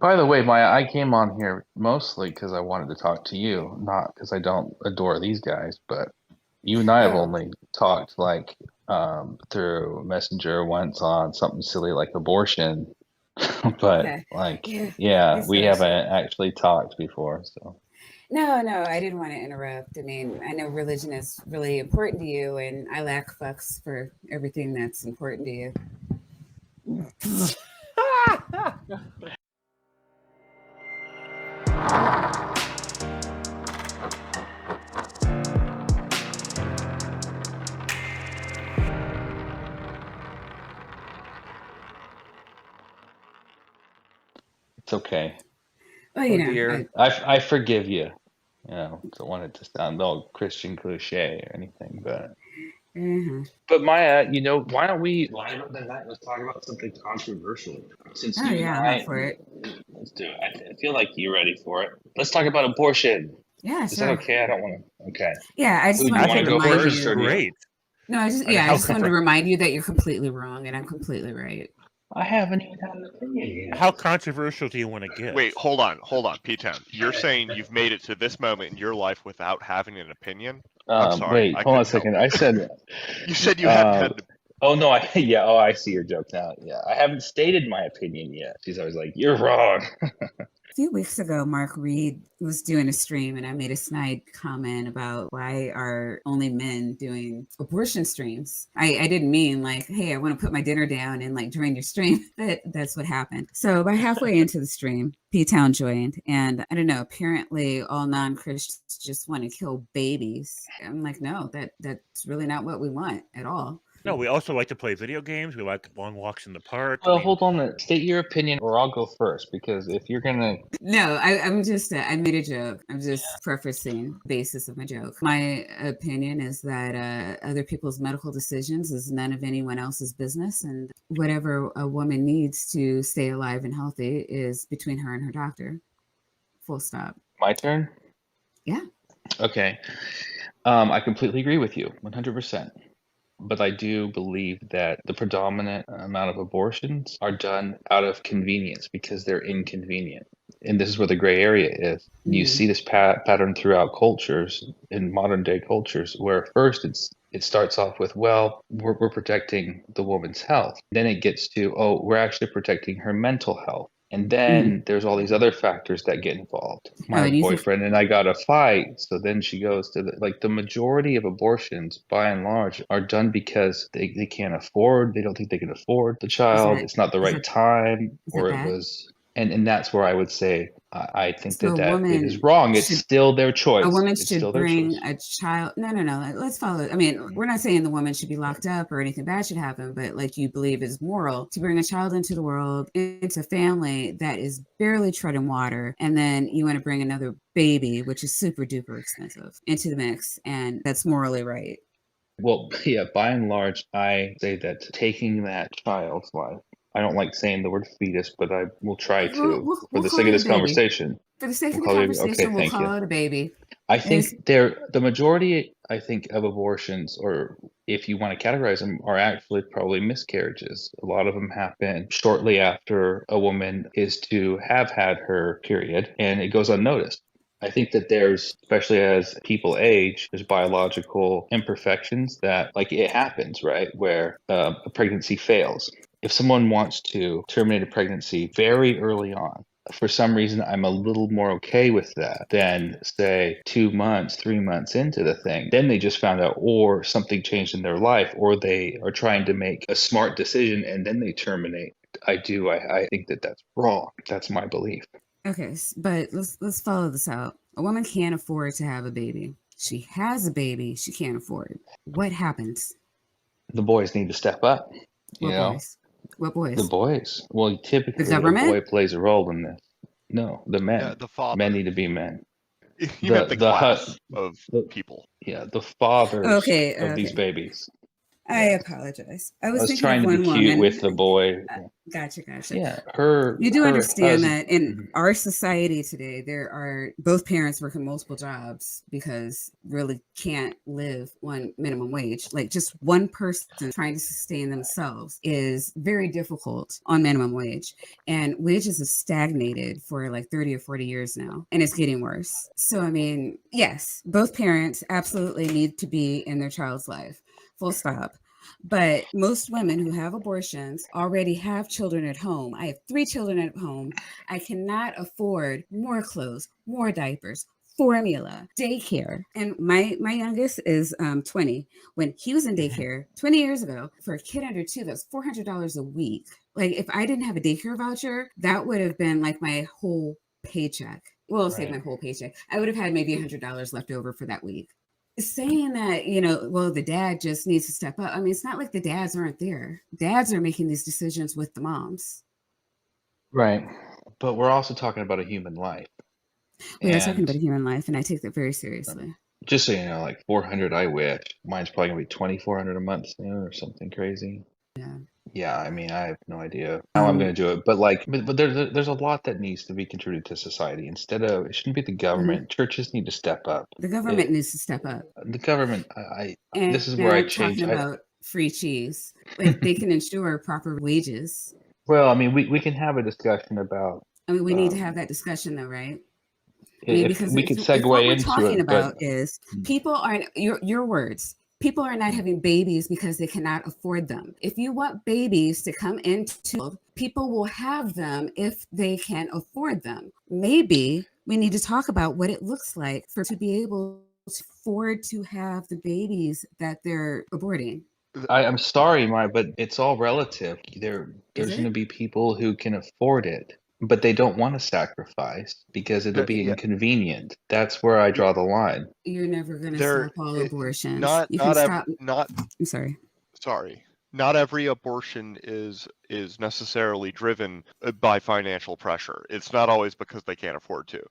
By the way, Maya, I came on here mostly because I wanted to talk to you, not because I don't adore these guys, but you and I have Oh, only talked like through Messenger once on something silly like abortion, but okay. like, Yeah, yeah, it's we silly haven't shit. actually talked before, so No, no, I didn't want to interrupt. I mean, I know religion is really important to you, and I lack fucks for everything that's important to you. it's okay. Well, Oh dear. I forgive you. You know, don't want it to sound all Christian cliche or anything, uh-huh. but Maya, why don't we, why don't then let's talk about something controversial. Since Oh, you and yeah, I'm up for it. let's do it. I feel like you're ready for it. Let's talk about abortion. Yeah, Is that sure. okay? I don't want to. Okay. Yeah, I Ooh, just do you I wanted want to to think go remind abortion's first, or you. do you? great. No, I mean, I how just wanted to contra- remind you that you're completely wrong, and I'm completely right. I haven't even had an opinion how yet. controversial do you want to get? Wait, hold on, PTown. You're saying you've made it to this moment in your life without having an opinion? I'm sorry, Wait, I hold on a couldn't help second. it. I said, You said you hadn't uh, had an. oh no, yeah, oh, I see your joke now. Yeah, I haven't stated my opinion yet. She's always like, you're wrong. A few weeks ago, Mark Reed was doing a stream, and I made a snide comment about why are only men doing abortion streams. I didn't mean like, hey, I want to put my dinner down and like join your stream. That's what happened. So about halfway into the stream, P-Town joined, and I don't know. Apparently, all non-Christians just want to kill babies. I'm like, no, that's really not what we want at all. No, we also like to play video games. We like long walks in the park. I Well, mean, hold on. State your opinion, or I'll go first because if you're gonna, No, I'm just, I made a joke. I'm just prefacing the basis of my joke. My opinion is that other people's medical decisions is none of anyone else's business. And whatever a woman needs to stay alive and healthy is between her and her doctor. Full stop. my turn. Yeah. Okay. I completely agree with you, 100%. But I do believe that the predominant amount of abortions are done out of convenience because they're inconvenient. And this is where the gray area is. You Mm. see this pattern throughout cultures, in modern day cultures, where first it starts off with, well, we're protecting the woman's health. Then it gets to, oh, we're actually protecting her mental health. And Mm. then there's all these other factors that get involved. Oh, My and you think, boyfriend and I got a fight, so then she goes to like the majority of abortions, by and large, are done because they can't afford, they don't think they can afford the is child. that, It's not the is right that, time, is that or it bad? was, and that's where I would say I think So that it is wrong. It's still their a choice. woman It's should still their bring choice. a child. No, no, no. Let's follow. I mean, we're not saying the woman should be locked up or anything bad should happen, but like you believe is moral to bring a child into the world, into a family that is barely treading water, and then you want to bring another baby, which is super duper expensive, into the mix, and that's morally right. Well, yeah, by and large, I say that taking that child's life, I don't like saying the word fetus, but I will try to for We'll the call sake of it a this baby. conversation. For the sake We'll of the call it, okay, conversation, we'll thank you. call it a baby. I It's, think the majority, I think, of abortions, or if you want to categorize them, are actually probably miscarriages. A lot of them happen shortly after a woman is to have had her period, and it goes unnoticed. I think that there's, especially as people age, there's biological imperfections that, like, it happens, right? Where a pregnancy fails. If someone wants to terminate a pregnancy very early on, for some reason, I'm a little more okay with that than, say, 2 months, 3 months into the thing. Then they just found out, or something changed in their life, or they are trying to make a smart decision and then they terminate. I think that that's wrong. That's my belief. okay, but let's follow this out. A woman can't afford to have a baby. She has a baby, she can't afford. What happens? The boys need to step up, you What know? boys? What The boys? boys. Well, The typically a boy government? plays a role in this. No, the Yeah, men. the Men father. need to be men. You meant the The class of the people. yeah, the fathers Okay, of these okay. babies. I apologize. I I was was thinking of trying to be one cute woman. with the boy. Gotcha. Yeah, her You do understand husband. that in our society today, there are both parents working multiple jobs because really can't live on minimum wage. Like just one person trying to sustain themselves is very difficult on minimum wage. And wages have stagnated for like 30 or 40 years now, and it's getting worse. So, I mean, yes, both parents absolutely need to be in their child's life, full stop. But most women who have abortions already have children at home. I have 3 children at home. I cannot afford more clothes, more diapers, formula, daycare. And my youngest is 20. When he was in daycare 20 years ago, for a kid under 2, that's $400 a week. Like if I didn't have a daycare voucher, that would have been like my whole paycheck. Well, I'll say my whole paycheck. I would have had maybe $100 left over for that week. Saying that, well, the dad just needs to step up. I mean, it's not like the dads aren't there. Dads are making these decisions with the moms. Right. But we're also talking about a human life. We are talking about a human life, and I take that very seriously. Just so you know, like 400, I wish. Mine's probably gonna be 2,400 a month soon or something crazy. Yeah. Yeah, I mean, I have no idea how I'm going to do it, but there's a lot that needs to be contributed to society. Instead of, it shouldn't be the government. Churches need to step up. The government needs to step up. The government, and this is where I change. Talking about free cheese, like they can ensure proper wages. Well, I mean, we can have a discussion about. I mean, we need to have that discussion, though, right? I mean, because we could segue what we're into talking it, about is people aren't your words. People are not having babies because they cannot afford them. If you want babies to come into, people will have them if they can afford them. Maybe we need to talk about what it looks like to be able to afford to have the babies that they're aborting. I'm sorry, but it's all relative. There's going to be people who can afford it, but they don't want to sacrifice because it'll be inconvenient. That's where I draw the line. You're never going to stop all abortions. I'm sorry. Sorry. Not every abortion is necessarily driven by financial pressure. It's not always because they can't afford to.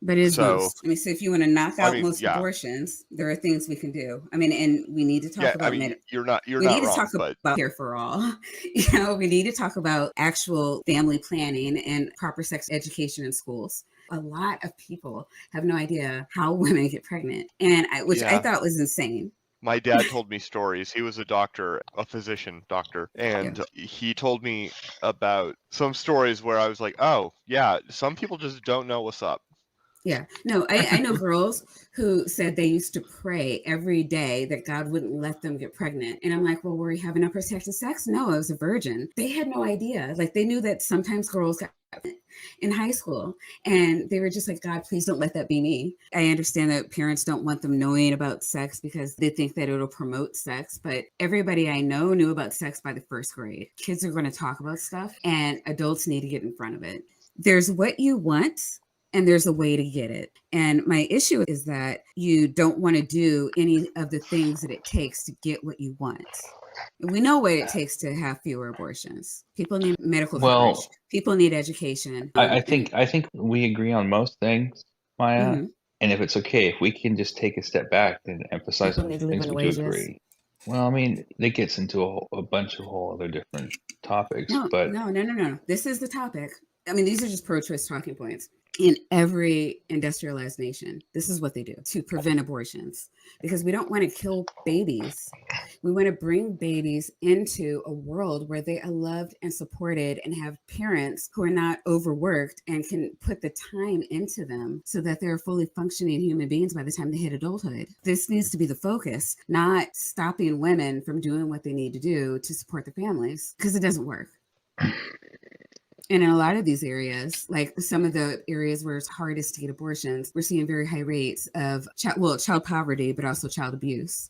But it is most. I mean, so if you want to knock out most abortions, there are things we can do. I mean, and we need to talk about it. You're not we need wrong, to talk about care for all. We need to talk about actual family planning and proper sex education in schools. A lot of people have no idea how women get pregnant, and I thought was insane. My dad told me stories. He was a physician doctor, and he told me about some stories where I was like, oh, yeah, some people just don't know what's up. Yeah, no, I know girls who said they used to pray every day that God wouldn't let them get pregnant. And I'm like, well, were you having unprotected sex? No, I was a virgin. They had no idea. Like they knew that sometimes girls got in high school and they were just like, God, please don't let that be me. I understand that parents don't want them knowing about sex because they think that it'll promote sex, but everybody I know knew about sex by the 1st grade. Kids are going to talk about stuff and adults need to get in front of it. There's what you want and there's a way to get it. And my issue is that you don't want to do any of the things that it takes to get what you want. We know what it takes to have fewer abortions. People need medical coverage. People need education. I think we agree on most things, Maya. Mm-hmm. And if it's okay, if we can just take a step back and emphasize on things we do agree. Well, I mean, it gets into a bunch of whole other different topics. No. This is the topic. I mean, these are just pro-choice talking points. In every industrialized nation, this is what they do to prevent abortions, because we don't want to kill babies. We want to bring babies into a world where they are loved and supported and have parents who are not overworked and can put the time into them so that they're fully functioning human beings by the time they hit adulthood. This needs to be the focus, not stopping women from doing what they need to do to support their families, because it doesn't work. And in a lot of these areas, like some of the areas where it's hardest to get abortions, we're seeing very high rates of child poverty, but also child abuse.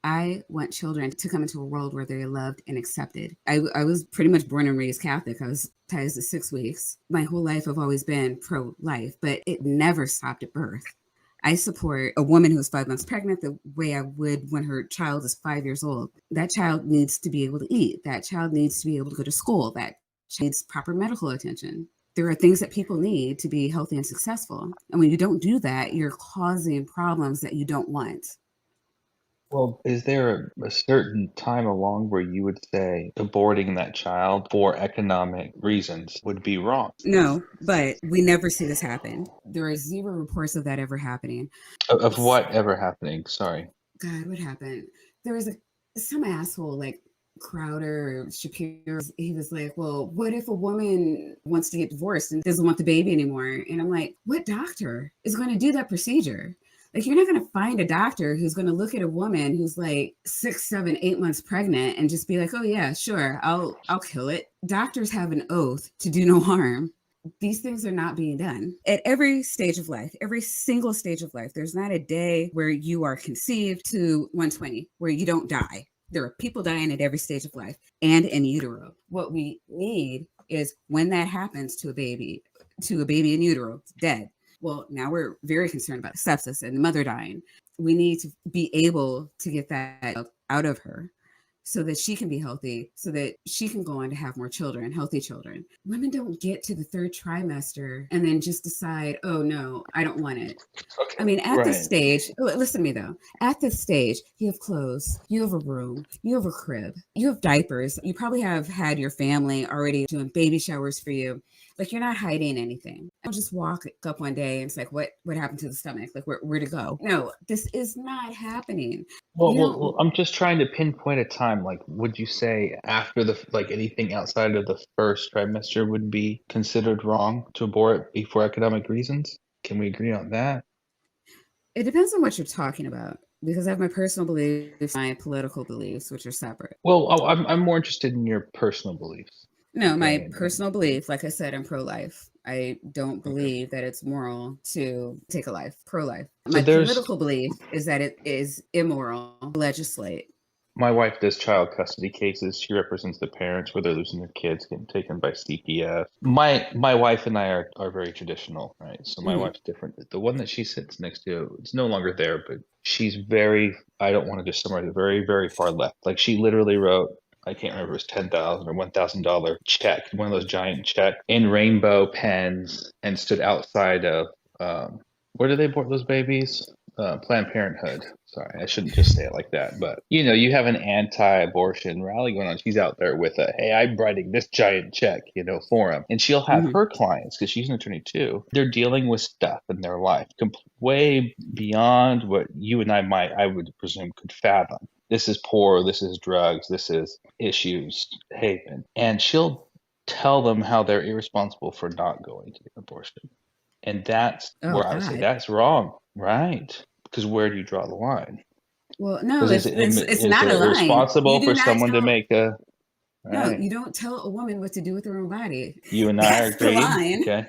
I want children to come into a world where they're loved and accepted. I was pretty much born and raised Catholic. I was baptized at 6 weeks. My whole life I've always been pro-life, but it never stopped at birth. I support a woman who's 5 months pregnant the way I would when her child is 5 years old. That child needs to be able to eat. That child needs to be able to go to school. That needs proper medical attention. There are things that people need to be healthy and successful. And when you don't do that, you're causing problems that you don't want. Well, is there a certain time along where you would say aborting that child for economic reasons would be wrong? No, but we never see this happen. There are zero reports of that ever happening. Of what ever happening? Sorry. God, what happened? There was some asshole like Crowder or Shapiro. He was like, "Well, what if a woman wants to get divorced and doesn't want the baby anymore?" And I'm like, "What doctor is going to do that procedure?" Like, you're not going to find a doctor who's going to look at a woman who's like 6, 7, 8 months pregnant and just be like, "Oh yeah, sure, I'll kill it." Doctors have an oath to do no harm. These things are not being done at every stage of life, every single stage of life. There's not a day where you are conceived to 120 where you don't die. There are people dying at every stage of life and in utero. What we need is when that happens to a baby in utero, it's dead. Well, now we're very concerned about sepsis and the mother dying. We need to be able to get that out of her so that she can be healthy, so that she can go on to have more children, healthy children. Women don't get to the 3rd trimester and then just decide, oh no, I don't want it. Okay. I mean, at Right. this stage, listen to me though, at this stage, you have clothes, you have a room, you have a crib, you have diapers, you probably have had your family already doing baby showers for you. Like, you're not hiding anything. I'll just walk up one day and it's like, what happened to the stomach? Like, where to go? No, this is not happening. Well, I'm just trying to pinpoint a time. Like, would you say after anything outside of the 1st trimester would be considered wrong to abort for economic reasons? Can we agree on that? It depends on what you're talking about, because I have my personal beliefs, my political beliefs, which are separate. Well, I'm more interested in your personal beliefs. No, my Okay. personal belief, like I said, I'm pro-life. I don't believe that it's moral to take a life. Pro-life. My political belief is that it is immoral to legislate. My wife does child custody cases. She represents the parents where they're losing their kids, getting taken by CPS. My wife and I are very traditional, right? So my wife's different. The one that she sits next to, it's no longer there, but she's very, I don't want to just summarize it, very, very far left. Like, she literally wrote, I can't remember, it was $10,000 or $1,000 check, one of those giant checks in rainbow pens, and stood outside of, where do they abort those babies? Planned Parenthood. Sorry, I shouldn't just say it like that. But, you have an anti-abortion rally going on. She's out there with hey, I'm writing this giant check, for him. And she'll have her clients, because she's an attorney too. They're dealing with stuff in their life way beyond what you and I would presume, could fathom. This is poor, this is drugs, this is issues, haven. And she'll tell them how they're irresponsible for not going to get an abortion. And that's where I would say that's wrong, right? Because where do you draw the line? Well, no, it's not a line. Irresponsible for someone to make a... No, you don't tell a woman what to do with her own body. You and I are agreeing. Okay.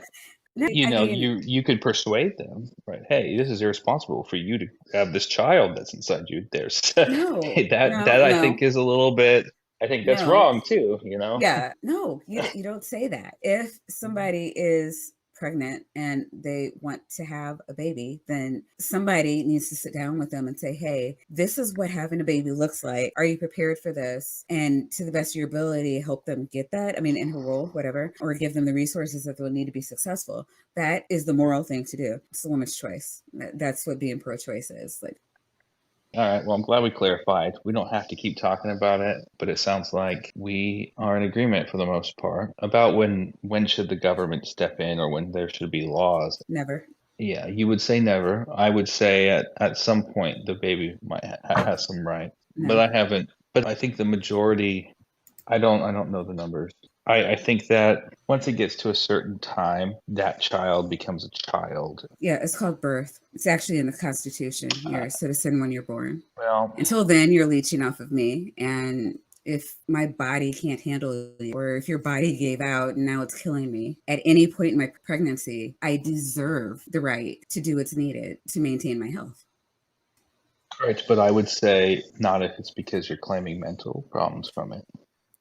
No, you could persuade them, right? Hey, this is irresponsible for you to have this child that's inside you. There's I think is a little bit. I think that's wrong too. Yeah, no, you don't say that. If somebody is pregnant and they want to have a baby, then somebody needs to sit down with them and say, hey, this is what having a baby looks like. Are you prepared for this? And to the best of your ability, help them get that. I mean, in her role, whatever, or give them the resources that they'll need to be successful. That is the moral thing to do. It's the woman's choice. That's what being pro-choice is. Like, all right. Well, I'm glad we clarified. We don't have to keep talking about it, but it sounds like we are in agreement for the most part about when should the government step in or when there should be laws. Never. Yeah, you would say never. I would say at some point the baby might have some rights, but I haven't. But I think the majority. I don't know the numbers. I think that once it gets to a certain time, that child becomes a child. Yeah, it's called birth. It's actually in the Constitution. You're a citizen when you're born. Well, until then, you're leeching off of me. And if my body can't handle you, or if your body gave out and now it's killing me, at any point in my pregnancy, I deserve the right to do what's needed to maintain my health. Right, but I would say not if it's because you're claiming mental problems from it.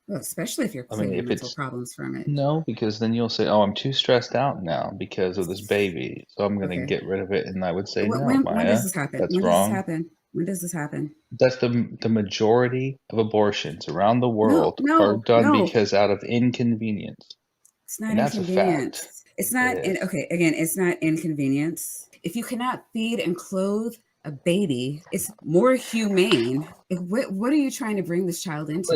Well, especially if you're claiming mental problems from it. No, because then you'll say, oh, I'm too stressed out now because of this baby, so I'm going to get rid of it. And I would say, when does this happen? That's when wrong. Does this happen? When does this happen? That's the majority of abortions around the world are done because out of inconvenience. It's not inconvenience. It's not, okay, again, it's not inconvenience. If you cannot feed and clothe a baby is more humane. What are you trying to bring this child into?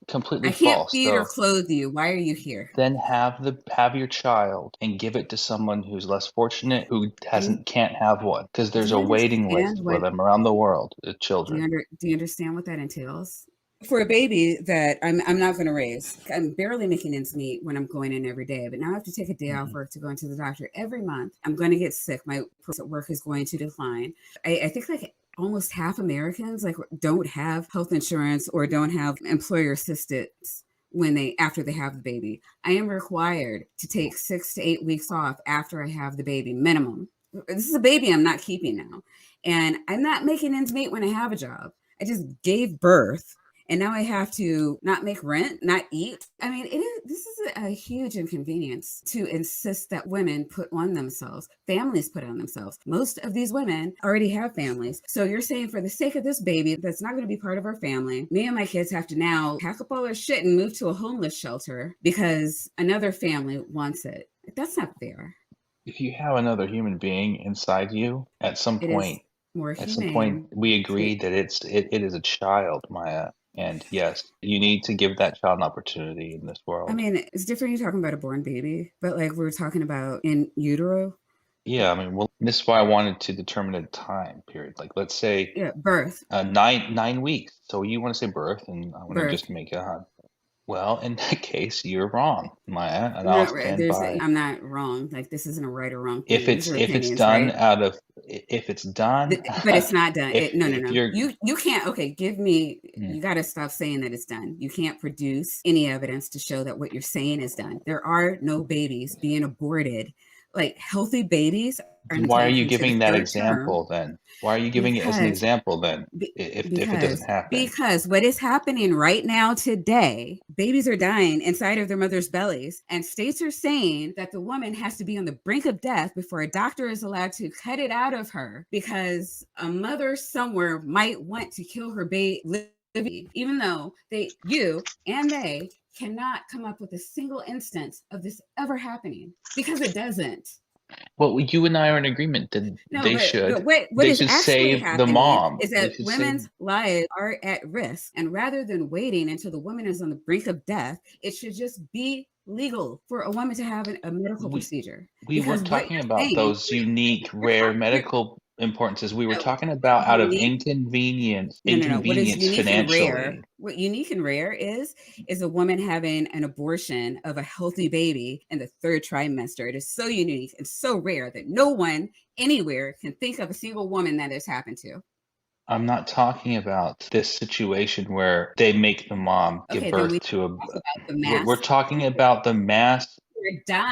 Completely I can't false. feed or clothe you. Why are you here? Then have your child and give it to someone who's less fortunate, who can't have one, because there's a waiting list for them around the world. Children. Do you understand what that entails? For a baby that I'm not going to raise, I'm barely making ends meet when I'm going in every day, but now I have to take a day off work to go into the doctor every month. I'm going to get sick. My work is going to decline. I think like almost half Americans like don't have health insurance or don't have employer assistance after they have the baby. I am required to take 6 to 8 weeks off after I have the baby minimum. This is a baby I'm not keeping now. And I'm not making ends meet when I have a job. I just gave birth. And now I have to not make rent, not eat. I mean, this is a huge inconvenience to insist that women put on themselves, families put on themselves. Most of these women already have families. So you're saying for the sake of this baby that's not going to be part of our family, me and my kids have to now pack up all our shit and move to a homeless shelter because another family wants it. That's not fair. If you have another human being inside you, at some point, we agree that it is a child, Maya. And yes, you need to give that child an opportunity in this world. I mean, it's different. You're talking about a born baby, but like we're talking about in utero. Yeah, I mean, well, this is why I wanted to determine a time period. Like, let's say, birth. 9 weeks. So you want to say birth, and I want to just make it. Well, in that case, you're wrong, Maya, and I'll stand by. I'm not wrong. Like this isn't a right or wrong. If it's done right? If it's done, but it's not done. No. You can't. Okay, give me. You got to stop saying that it's done. You can't produce any evidence to show that what you're saying is done. There are no babies being aborted. Like healthy babies. Why are you giving that example then? Why are you giving it as an example then? If it doesn't happen? Because what is happening right now today, babies are dying inside of their mother's bellies, and states are saying that the woman has to be on the brink of death before a doctor is allowed to cut it out of her because a mother somewhere might want to kill her baby, even though you and they cannot come up with a single instance of this ever happening because it doesn't. Well, you and I are in agreement that they should. What they should save the mom. Is that women's lives are at risk, and rather than waiting until the woman is on the brink of death, it should just be legal for a woman to have a medical procedure. We weren't talking about those unique, rare medical importances. We were talking about out of inconvenience financially. What unique and rare is a woman having an abortion of a healthy baby in the 3rd trimester. It is so unique and so rare that no one anywhere can think of a single woman that has happened to. I'm not talking about this situation where they make the mom give birth to a. We're talking about the mass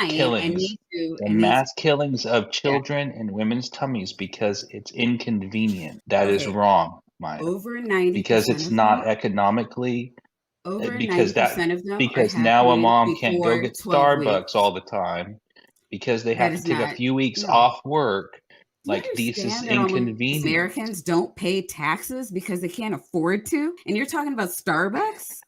killings, mass killings of children in women's tummies because it's inconvenient. That is wrong, Maya. Over 90%, because it's not economically. Over because 90% of them because now a mom can't go get Starbucks all the time because they have to take a few weeks off work. Like this is inconvenient. Americans don't pay taxes because they can't afford to, and you're talking about Starbucks.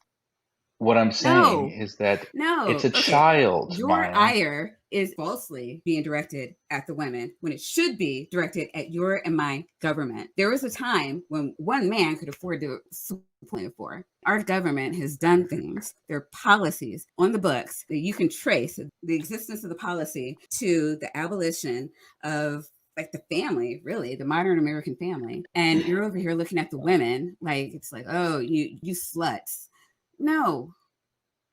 What I'm saying is that it's a child. Your ire is falsely being directed at the women when it should be directed at your and my government. There was a time when one man could afford to plan for. Our government has done things. There are policies on the books that you can trace the existence of the policy to the abolition of like the family, really, the modern American family. And you're over here looking at the women like it's like, oh, you sluts. No.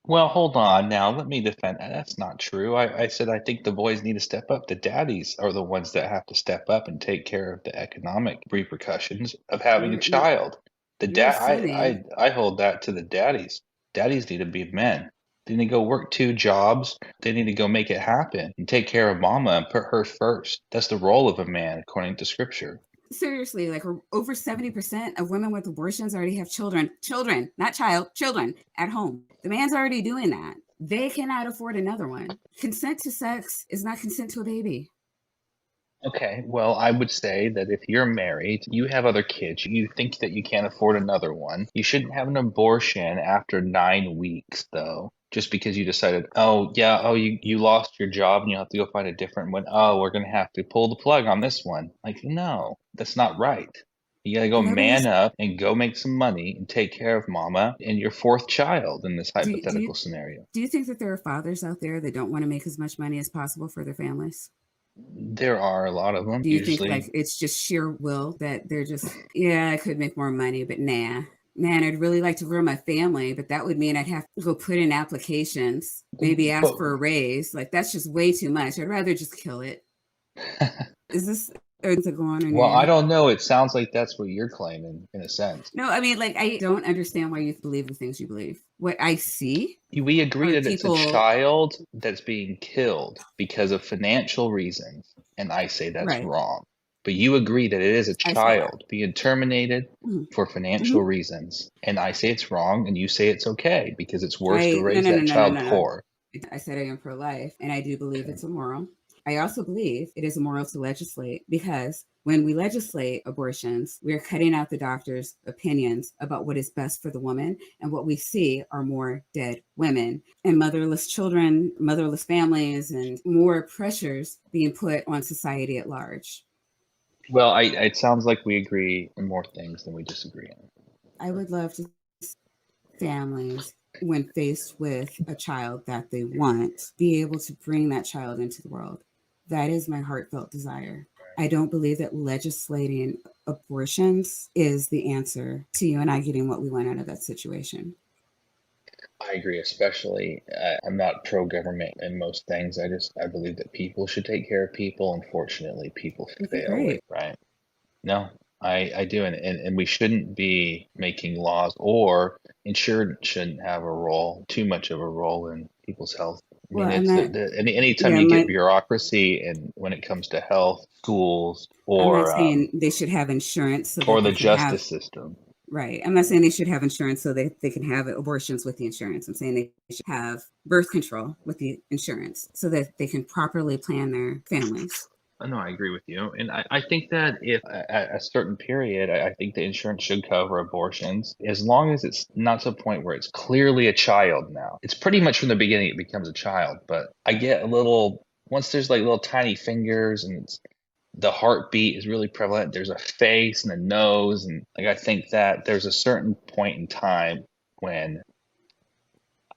Well, hold on now. Let me defend that. That's not true. I said I think the boys need to step up. The daddies are the ones that have to step up and take care of the economic repercussions of having a child. I hold that to the daddies. Daddies need to be men. They need to go work 2 jobs. They need to go make it happen and take care of mama and put her first. That's the role of a man, according to scripture. Seriously, like over 70% of women with abortions already have children, not children at home. The man's already doing that. They cannot afford another one. Consent to sex is not consent to a baby. Okay, well, I would say that if you're married, you have other kids, you think that you can't afford another one, you shouldn't have an abortion after 9 weeks, though. Just because you decided, you lost your job and you have to go find a different one. Oh, we're going to have to pull the plug on this one. Like, no. That's not right. You gotta go man up and go make some money and take care of mama and your fourth child in this hypothetical scenario. Do you think that there are fathers out there that don't want to make as much money as possible for their families? There are a lot of them. Do you Usually, think like it's just sheer will that they're just, yeah, I could make more money, but nah. Man, I'd really like to grow my family, but that would mean I'd have to go put in applications, maybe ask for a raise. Like, that's just way too much. I'd rather just kill it. Is this go on? Well, I don't know. It sounds like that's what you're claiming, in a sense. No, I mean, like, I don't understand why you believe the things you believe. What I see, we agree that people... it's a child that's being killed because of financial reasons, and I say that's wrong. But you agree that it is a child being terminated for financial reasons, and I say it's wrong, and you say it's okay because it's worse to raise that child poor. I said I am pro-life, and I do believe it's immoral. I also believe it is immoral to legislate because when we legislate abortions, we are cutting out the doctor's opinions about what is best for the woman, and what we see are more dead women and motherless children, motherless families, and more pressures being put on society at large. Well, it sounds like we agree on more things than we disagree on. I would love to see families, when faced with a child that they want, be able to bring that child into the world. That is my heartfelt desire. I don't believe that legislating abortions is the answer to you and I getting what we want out of that situation. I agree, especially I'm not pro-government in most things. I believe that people should take care of people. Unfortunately, people fail, right? No, I do, and we shouldn't be making laws, or insurance shouldn't have too much of a role in people's health. I mean, anytime you get bureaucracy, and when it comes to health, schools, or I'm not saying they should have insurance, or the justice system. Right. I'm not saying they should have insurance so they can have abortions with the insurance. I'm saying they should have birth control with the insurance so that they can properly plan their families. No, I agree with you. And I think that if at a certain period, I think the insurance should cover abortions, as long as it's not to the point where it's clearly a child now. It's pretty much from the beginning it becomes a child. But I get once there's like little tiny fingers and the heartbeat is really prevalent, there's a face and a nose. And like, I think that there's a certain point in time when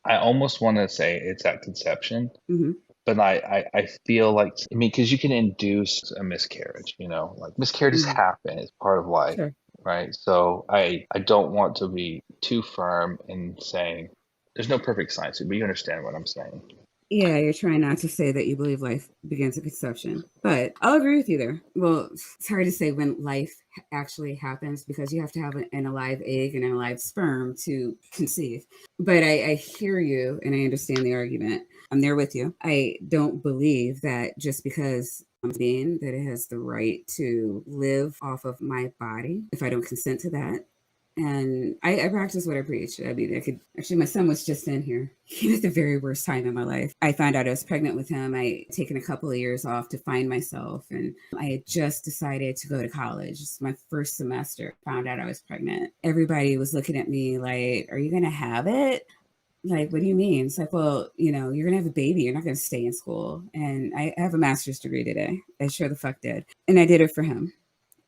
I almost want to say it's at conception. Mm-hmm. But I feel like, I mean, because you can induce a miscarriage, like miscarriages happen. It's part of life, right? So I don't want to be too firm in saying there's no perfect science, but you understand what I'm saying. Yeah, you're trying not to say that you believe life begins at conception, but I'll agree with you there. Well, it's hard to say when life actually happens because you have to have an alive egg and an alive sperm to conceive. But I hear you and I understand the argument. I'm there with you. I don't believe that just because I'm being that it has the right to live off of my body if I don't consent to that. And I practice what I preach. I mean, my son was just in here. He was the very worst time in my life. I found out I was pregnant with him. I had taken a couple of years off to find myself. And I had just decided to go to college. It's my first semester. Found out I was pregnant. Everybody was looking at me like, are you going to have it? Like, what do you mean? It's like, well, you're going to have a baby. You're not going to stay in school. And I have a master's degree today. I sure the fuck did. And I did it for him.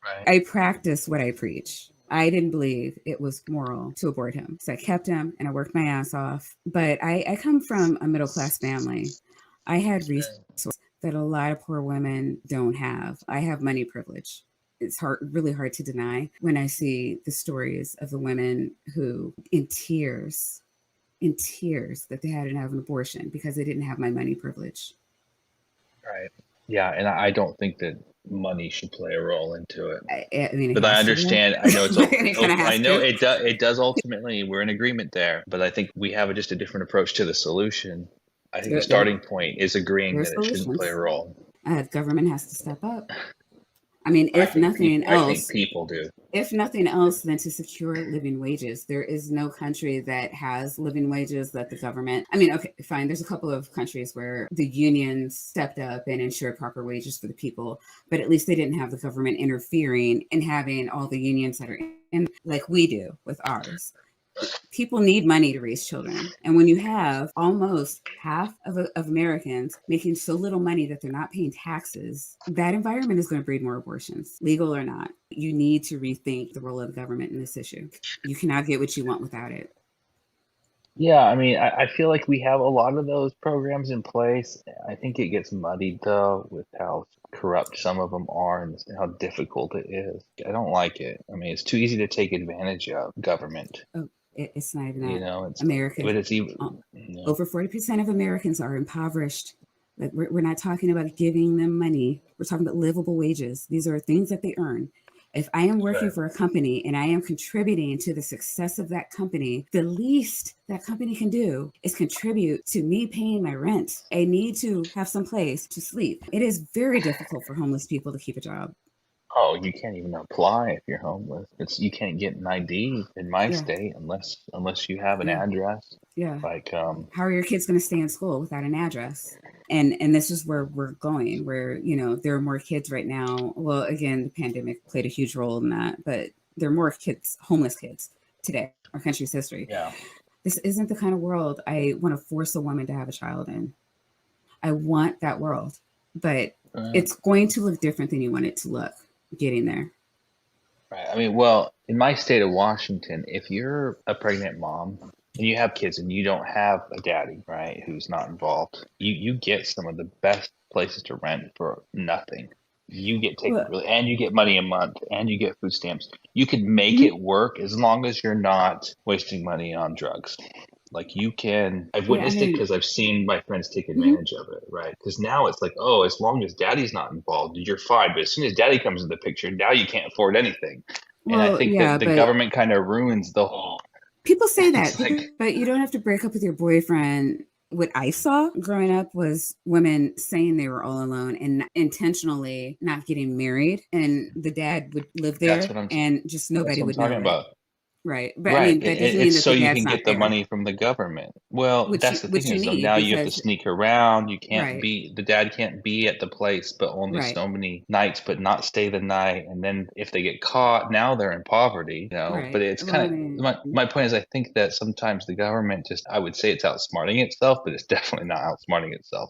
Right. I practice what I preach. I didn't believe it was moral to abort him. So I kept him and I worked my ass off. But I come from a middle-class family. I had resources that a lot of poor women don't have. I have money privilege. It's really hard to deny when I see the stories of the women who, in tears, that they had to have an abortion because they didn't have my money privilege. Right. Yeah, and I don't think that money should play a role into it. I mean, but I understand. I know I know it does ultimately. We're in agreement there, but I think we have just a different approach to the solution. I think the starting point is agreeing that it shouldn't play a role. Government has to step up. I mean, if nothing else, I think people do. If nothing else, than to secure living wages. There is no country that has living wages that the government. I mean, okay, fine. There's a couple of countries where the unions stepped up and ensured proper wages for the people, but at least they didn't have the government interfering and having all the unions that are in like we do with ours. people need money to raise children. And when you have almost half of Americans making so little money that they're not paying taxes, that environment is going to breed more abortions, legal or not. You need to rethink the role of the government in this issue. You cannot get what you want without it. Yeah, I mean, I feel like we have a lot of those programs in place. I think it gets muddied though with how corrupt some of them are and how difficult it is. I don't like it. I mean, it's too easy to take advantage of government. Oh, it's not even You that. know, but Americans, it's even, you know, over 40% of Americans are impoverished. Like we're not talking about giving them money. We're talking about livable wages. These are things that they earn. If I am working Right. for a company and I am contributing to the success of that company, the least that company can do is contribute to me paying my rent. I need to have some place to sleep. It is very difficult for homeless people to keep a job. Oh, you can't even apply if you're homeless. You can't get an ID in my Yeah, state unless you have an yeah, address. yeah. Like, How are your kids going to stay in school without an address? And this is where we're going, where there are more kids right now. Well, again, the pandemic played a huge role in that, but there are more kids, homeless kids today, our country's history. yeah, This isn't the kind of world I want to force a woman to have a child in. I want that world, but right. it's going to look different than you want it to look getting there. Right. I mean, well, in my state of Washington, if you're a pregnant mom and you have kids and you don't have a daddy, right, who's not involved, you get some of the best places to rent for nothing. You get taken Well, really, and you get money a month, and you get food stamps. You could make mhm. it work as long as you're not wasting money on drugs. Like you can, I've Yeah, I witnessed it mean, because I've seen my friends take mhm. advantage of it, right? Because now it's like, oh, as long as daddy's not involved, you're fine. But as soon as daddy comes into the picture, now you can't afford anything. And I Well, think yeah, that the but government kind of ruins the whole, people say that, it's like, but you don't have to break up with your boyfriend. What I saw growing up was women saying they were all alone and intentionally not getting married, and the dad would live that's there, what I'm, and just that's nobody what I'm would know talking it. about. Right. But I Right. mean, that doesn't mean It's that so the you dad's can not get the there, money from the government. Well, that's the thing which you is though, need now you have to because, sneak around. You can't right, be, the dad can't be at the place, but only right, so many nights, but not stay the night. And then if they get caught, now they're in poverty, you know, but right. it's Well, kind I of, mean, my point is, I think that sometimes the government just, I would say it's outsmarting itself, but it's definitely not outsmarting itself.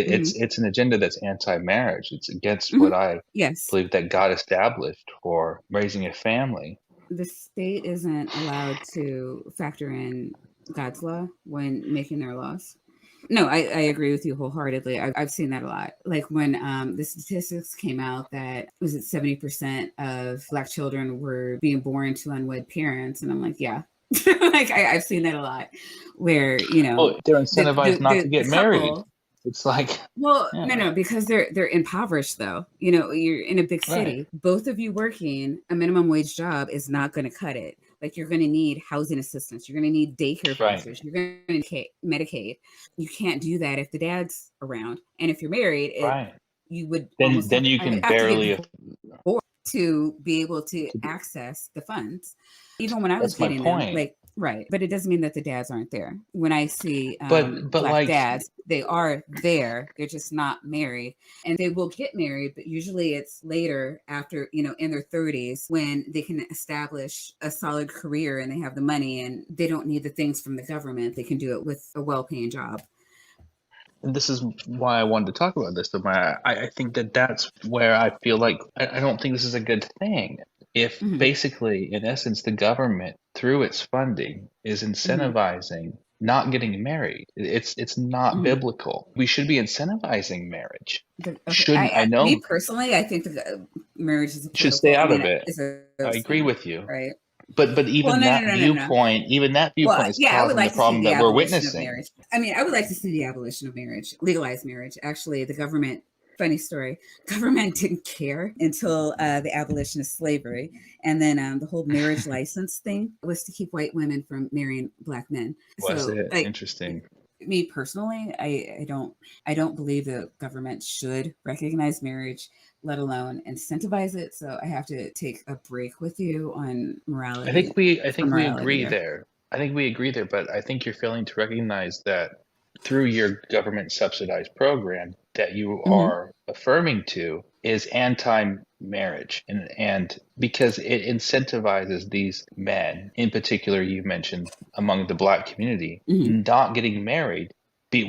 hmm It's an agenda that's anti-marriage. It's against hmm what I yes, believe that God established for raising a family. the state isn't allowed to factor in God's law when making their laws. No, I agree with you wholeheartedly. I've seen that a lot. Like when the statistics came out that was it 70% of Black children were being born to unwed parents, and I'm like, yeah, like I've seen that a lot, where Well, they're the incentivized not to the get married. couple. It's like, Well, no, yeah, no, because they're impoverished though. You're in a big right, city. Both of you working a minimum wage job is not going to cut it. Like you're going to need housing assistance. You're going to need daycare right, places. You're going to need Medicaid. You can't do that if the dad's around. And if you're married, right. you would Then almost have you can have to get barely. divorced to be able to access the funds. Even when I was That's my getting them, point. like, right. But it doesn't mean that the dads aren't there. When I see But Black like, dads, they are there. They're just not married. And they will get married, but usually it's later after, in their 30s when they can establish a solid career and they have the money and they don't need the things from the government. They can do it with a well paying job. and this is why I wanted to talk about this. But I think that that's where I feel like I don't think this is a good thing. If Hmm basically, in essence, the government through its funding is hmm incentivizing not getting married, it's not hmm biblical. We should be incentivizing marriage. Okay. Shouldn't I Me know? personally, I think marriage is a Should stay political. I out of mean, it. is I a agree sin, with you. right? But Well, even no, no, that no, no, no. viewpoint, Well, is yeah, I would causing the like to see problem the that we're abolition of witnessing. marriage. I mean, I would like to see the abolition of marriage, legalized marriage. Actually, the government, funny story, government didn't care until the abolition of slavery. And then the whole marriage license thing was to keep white women from marrying Black men. Was So, it like, interesting? me personally, I don't believe the government should recognize marriage, let alone incentivize it. So I have to take a break with you on morality I for think we morality agree there. there. I think we agree there, but I think you're failing to recognize that through your government subsidized program that you Hmm are affirming to, is anti-marriage, and because it incentivizes these men, in particular, you mentioned among the Black community, not getting married.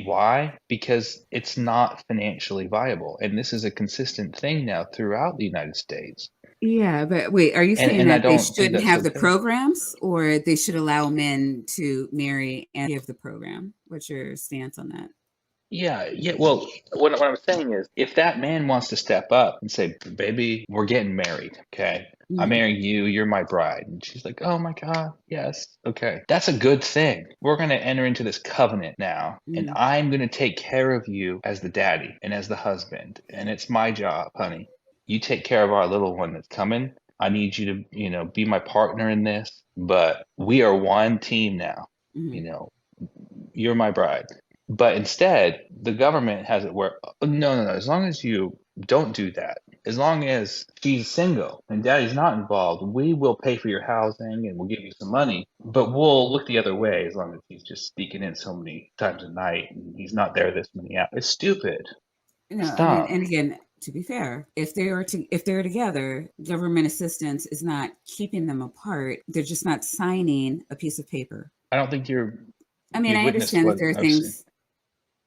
Why? Because it's not financially viable, and this is a consistent thing now throughout the United States. Yeah, but wait, are you saying And I that they don't think shouldn't that's have the okay. programs, or they should allow men to marry and give the program? What's your stance on that? Yeah. Well, what I'm saying is, if that man wants to step up and say, "Baby, we're getting married, okay? I'm Mhm. marrying you. You're my bride," and she's like, "Oh my God, yes, okay." That's a good thing. We're going to enter into this covenant now, and Mhm. I'm going to take care of you as the daddy and as the husband, and it's my job, honey. You take care of our little one that's coming. I need you to, be my partner in this, but we are one team now. Mhm. You know, you're my bride. But instead, the government has it where, no. As long as you don't do that, as long as she's single and daddy's not involved, we will pay for your housing and we'll give you some money. But we'll look the other way as long as he's just sneaking in so many times a night and he's not there this many hours. It's stupid. No, It's I mean, dumb. and again, to be fair, if they're together, government assistance is not keeping them apart. They're just not signing a piece of paper. I don't think I mean, you've I witnessed understand that what there are I've seen. things.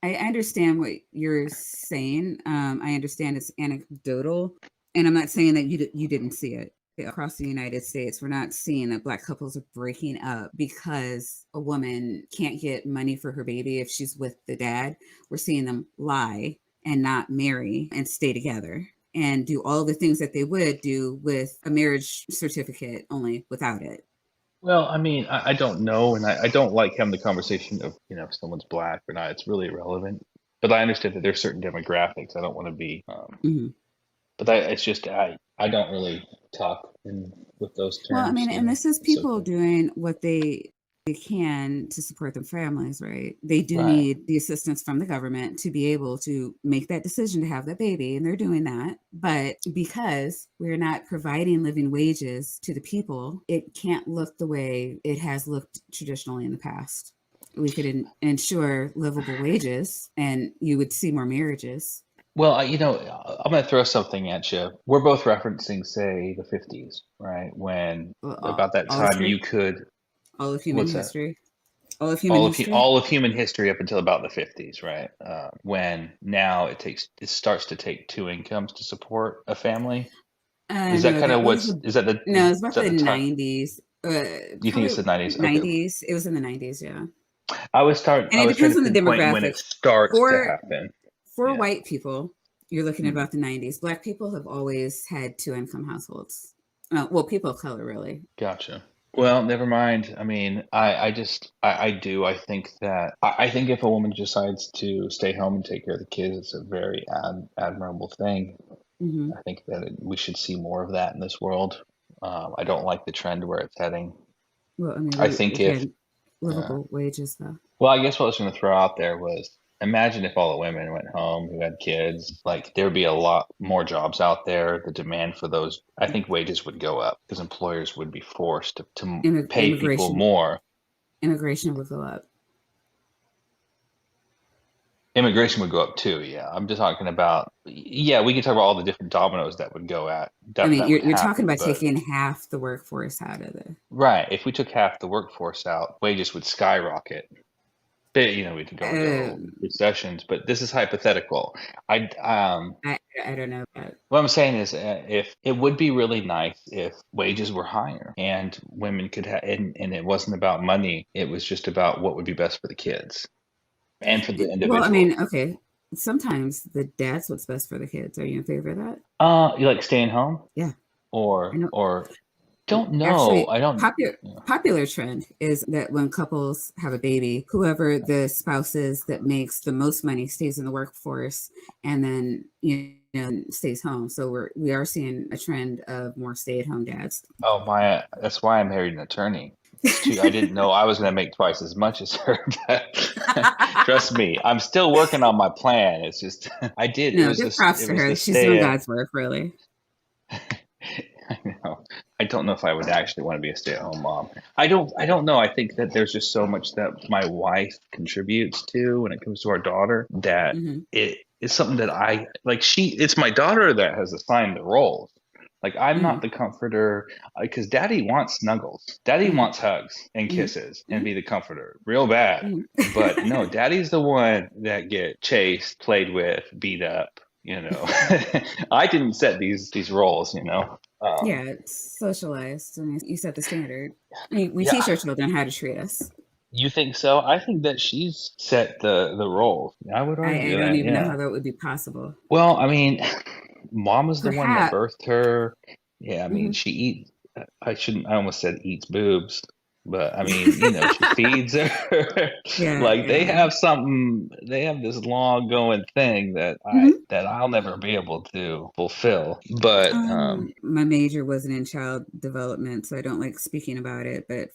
I understand what you're saying. I understand it's anecdotal, and I'm not saying that you didn't see it across the United States. We're not seeing that Black couples are breaking up because a woman can't get money for her baby if she's with the dad. We're seeing them lie and not marry and stay together and do all the things that they would do with a marriage certificate, only without it. Well, I mean, I don't know, and I don't like having the conversation of, if someone's black or not. It's really irrelevant. But I understand that there's certain demographics. I don't want to be, Mhm. but it's just I don't really talk with those Well, I terms. mean, and this is It's people okay. doing what they can to support their families, right? They do Right. need the assistance from the government to be able to make that decision to have that baby, and they're doing that. But because we're not providing living wages to the people, it can't look the way it has looked traditionally in the past. We could ensure livable wages, and you would see more marriages. Well, I'm going to throw something at you. We're both referencing, say, the 50s, right? When about that All time history, you could, all of human what's that? history, all of human history. All of human history up until about the 50s, right? When now it starts to take two incomes to support a family. Is that No, kind of that was what's is that the no, it's is about that the the time? 90s. Do you think it's Probably the 90s? Okay. 90s. It was in the 90s, yeah. I And it was trying depends to on the pinpoint when it demographics. starts to For happen. for Yeah. white people, you're looking at Hmm. about the 90s. Black people have always had two income households. Well, people of color, really. Gotcha. Well, never mind. I mean, I think that I think if a woman decides to stay home and take care of the kids, it's a very admirable thing. Hmm. I think that we should see more of that in this world. I don't like the trend where it's heading. Well, I mean, I think if again, livable wages, though. Well, I guess what I was going to throw out there was imagine if all the women went home who had kids, like there would be a lot more jobs out there. The demand for those, I think wages would go up because employers would be forced to pay people Immigration, more. immigration would go up. Immigration would go up too. Yeah. I'm just talking about, yeah, we can talk about all the different dominoes that would go at I mean, that would you're talking happen. about But taking half the workforce out of the. right, if we took half the workforce out, wages would skyrocket. We could go into Um, recessions, but this is hypothetical. I I don't know that. What I'm saying is, if it would be really nice if wages were higher and women could have, and it wasn't about money, it was just about what would be best for the kids and for the Well, I individual. mean, okay. Sometimes the dad's what's best for the kids. Are you in favor of that? You like staying home, Yeah, I or know. don't know. Actually, I don't. popular trend is that when couples have a baby, whoever the spouse is that makes the most money stays in the workforce, and then stays home. So we are seeing a trend of more stay-at-home dads. Oh my! That's why I married an attorney. I didn't know I was going to make twice as much as her. But trust me, I'm still working on my plan. It's just I did. No, give props It to was her. the She's doing stay. God's work, really. I know. I don't know if I would actually want to be a stay-at-home mom. I don't know. I think that there's just so much that my wife contributes to when it comes to our daughter that Hmm. it is something that I like. It's my daughter that has assigned the roles. Like, I'm not the comforter because Daddy wants snuggles. Daddy wants hugs and kisses and be the comforter real bad. But no, Daddy's the one that get chased, played with, beat up. I didn't set these roles. Yeah, it's socialized. I mean, you set the standard. We Yeah. teach our children how to treat us. You think so? I think that she's set the roles. I would argue I don't that. even know Yeah. how that would be possible. Well, I mean, Mom was the one that Perhaps. birthed her. Yeah, I mean, she eats. I almost said eats boobs, but I mean, she feeds her. Yeah, Like they yeah. have this long going thing that I'll never be able to fulfill. But my major wasn't in child development, so I don't like speaking about it. But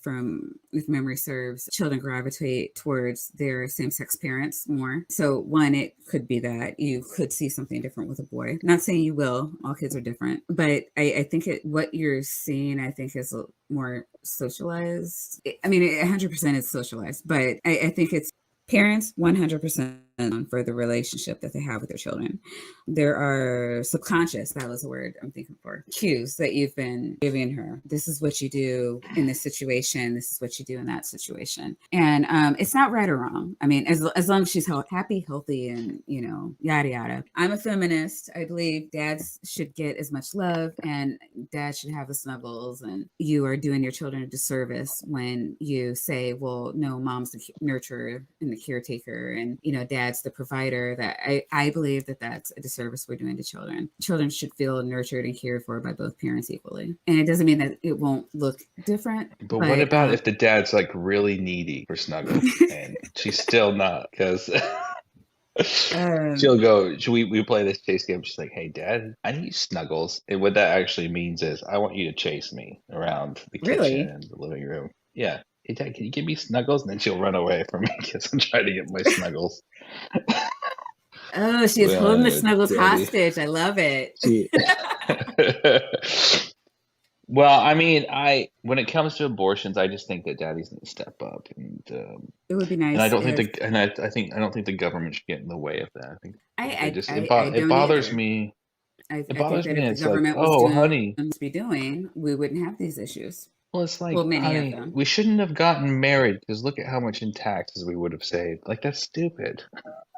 if memory serves, children gravitate towards their same-sex parents more. So one, it could be that you could see something different with a boy. Not saying you will. All kids are different, but I think what you're seeing, I think, is more socialized. I mean, 100% is socialized, but I think it's parents 100% for the relationship that they have with their children. There are subconscious, that was the word I'm thinking for, cues that you've been giving her. This is what you do in this situation. This is what you do in that situation. And it's not right or wrong. I mean, as long as she's happy, healthy, and, yada, yada. I'm a feminist. I believe dads should get as much love and dads should have the snuggles. And you are doing your children a disservice when you say, well, no, mom's the nurturer and the caretaker and, dad's the provider. That I believe that's a disservice we're doing to children. Children should feel nurtured and cared for by both parents equally. And it doesn't mean that it won't look different. But what about if the dad's like really needy for snuggles and she's still not? Because she'll go, we play this chase game. She's like, hey, Dad, I need snuggles. And what that actually means is I want you to chase me around the kitchen and the living room. Yeah. Hey, Dad, can you give me snuggles? And then she'll run away from me because I'm trying to get my snuggles. Oh, she is holding the snuggles hostage. I love it. Well, I mean, when it comes to abortions, I just think that Daddy's going to step up, and it would be nice. And I don't think I don't think the government should get in the way of that. I think it bothers me. It bothers me. If the government was doing what it must be doing, we wouldn't have these issues. Well, it's like, many of them. We shouldn't have gotten married because look at how much in taxes we would have saved. Like, that's stupid.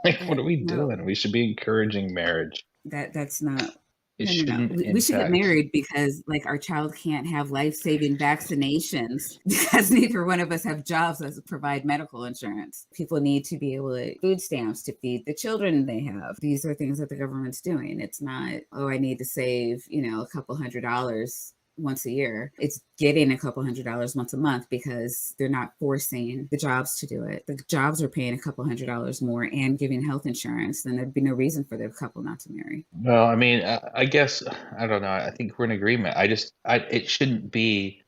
Like, what are we doing? We should be encouraging marriage. That's not. We should get married because, like, our child can't have life-saving vaccinations because neither one of us have jobs that provide medical insurance. People need to be able to food stamps to feed the children they have. These are things that the government's doing. It's not, I need to save, a couple $100 once a year. It's getting a couple $100 once a month because they're not forcing the jobs to do it. The jobs are paying a couple $100 more and giving health insurance. Then there'd be no reason for the couple not to marry. Well, I mean, I guess, I don't know. I think we're in agreement. It shouldn't be,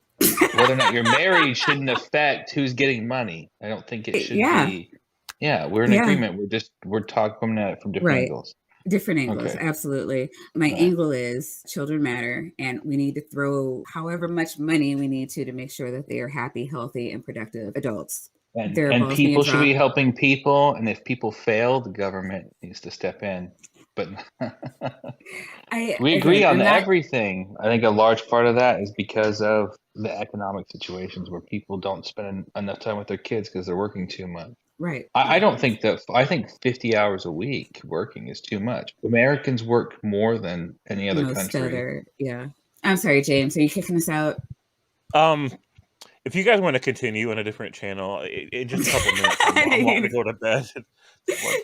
whether or not you're married shouldn't affect who's getting money. I don't think it should be. Yeah, we're in agreement. We're talking at it from different angles. Different angles, absolutely. My angle is children matter, and we need to throw however much money we need to make sure that they are happy, healthy, and productive adults. And people should be helping people, and if people fail, the government needs to step in. But we agree on everything. I think a large part of that is because of the economic situations where people don't spend enough time with their kids because they're working too much. Right. I don't think I think 50 hours a week working is too much. Americans work more than any other country. Yeah. I'm sorry, James. Are you kicking us out? If you guys want to continue on a different channel, in just a couple minutes, I want to go to bed.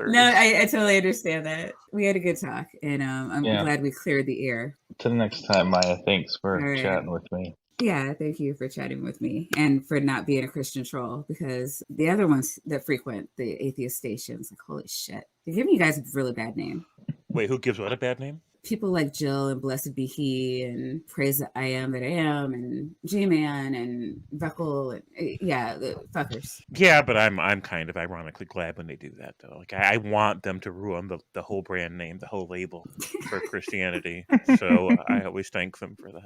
No, I totally understand that. We had a good talk, and I'm glad we cleared the air. Till the next time, Maya. Thanks for chatting with me. Yeah, thank you for chatting with me and for not being a Christian troll, because the other ones that frequent the atheist stations, like, holy shit, they're giving you guys a really bad name. Wait, who gives what a bad name? People like Jill and Blessed Be He and Praise that I Am That I Am and G-Man and Buckle and the fuckers. Yeah, but I'm kind of ironically glad when they do that, though. Like, I want them to ruin the whole brand name, the whole label for Christianity. So I always thank them for that.